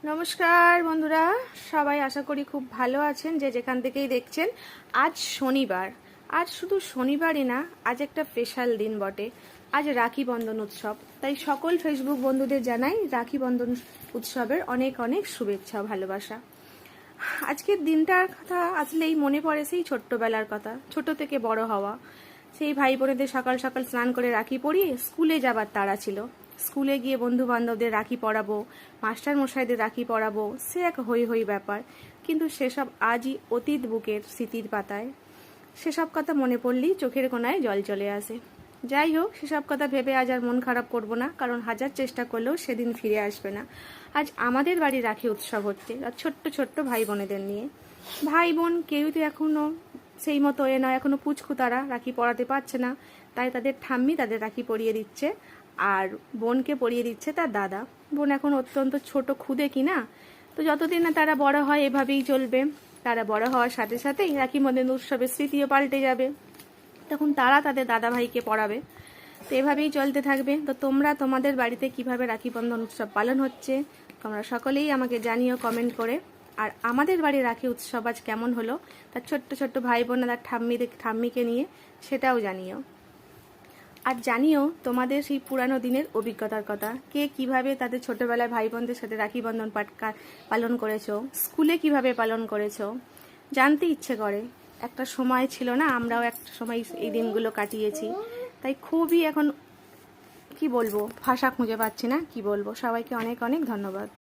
নমস্কার বন্ধুরা, সবাই আশা করি খুব ভালো আছেন যে যেখান থেকেই দেখছেন। আজ শনিবার, আজ শুধু শনিবারই না, আজ একটা স্পেশাল দিন বটে। আজ রাখি বন্ধন উৎসব, তাই সকল ফেসবুক বন্ধুদের জানাই রাখি বন্ধন উৎসবের অনেক অনেক শুভেচ্ছা ও ভালোবাসা। আজকের দিনটার কথা আসলেই মনে পড়ে সেই ছোট্টবেলার কথা, ছোট থেকে বড় হওয়া। সেই ভাই বোনেদের সকাল সকাল স্নান করে রাখি পরিয়ে স্কুলে যাবার তাড়া ছিল। স্কুলে গিয়ে বন্ধু বান্ধবদের রাখি পরাবো, মাস্টার মশাইদের রাখি পরাবো, সে এক হই হই ব্যাপার। কিন্তু সেসব আজই অতীত বুকের স্মৃতির পাতায়। সেসব কথা মনে পড়লেই চোখের কোণায় জল চলে আসে। যাই হোক, সেসব কথা ভেবে আজ আর মন খারাপ করব না, কারণ হাজার চেষ্টা করলেও সেদিন ফিরে আসবে না। আজ আমাদের বাড়ি রাখি উৎসব হচ্ছে, আর ছোট্ট ছোট্ট ভাই বোনেদের নিয়ে। ভাই বোন কেউই তো এখনো সেই মতো নয়, এখনো পুচকু, তারা রাখি পরাতে পারছে না। তাই তাদের ঠাম্মি তাদের রাখি পরিয়ে দিচ্ছে, আর বোনকে পরিয়ে দিচ্ছে তার দাদা। বোন এখন অত্যন্ত ছোট খুদে কিনা, তো যতদিন না তারা বড় হয় এভাবেই চলবে। তারা বড় হওয়ার সাথে সাথেই রাখি বন্ধন উৎসবের স্মৃতিও পাল্টে যাবে, তখন তারা তাদের দাদা ভাইকে পড়াবে। তো এভাবেই চলতে থাকবে। তো তোমরা তোমাদের বাড়িতে কিভাবে রাখি বন্ধন উৎসব পালন হচ্ছে তোমরা সকলেই আমাকে জানিও কমেন্ট করে। আর আমাদের বাড়ির রাখি উৎসব আজ কেমন হলো, তার ছোট্ট ছোট্ট ভাই বোন তার ঠাম্মিকে নিয়ে, সেটাও জানিও। আর জানিও তোমাদের সেই পুরানো দিনের অভিজ্ঞতার কথা, কে কিভাবে তাদের ছোটবেলায় ভাই বোনদের সাথে রাখি বন্ধন পালন করেছো, স্কুলে কিভাবে পালন করেছো, জানতে ইচ্ছে করে। একটা সময় ছিল না, আমরাও একটা সময় এই দিনগুলো কাটিয়েছি। তাই খুবই এখন কি বলবো, ভাষা খুঁজে পাচ্ছি না, কি বলবো। সবাইকে অনেক অনেক ধন্যবাদ।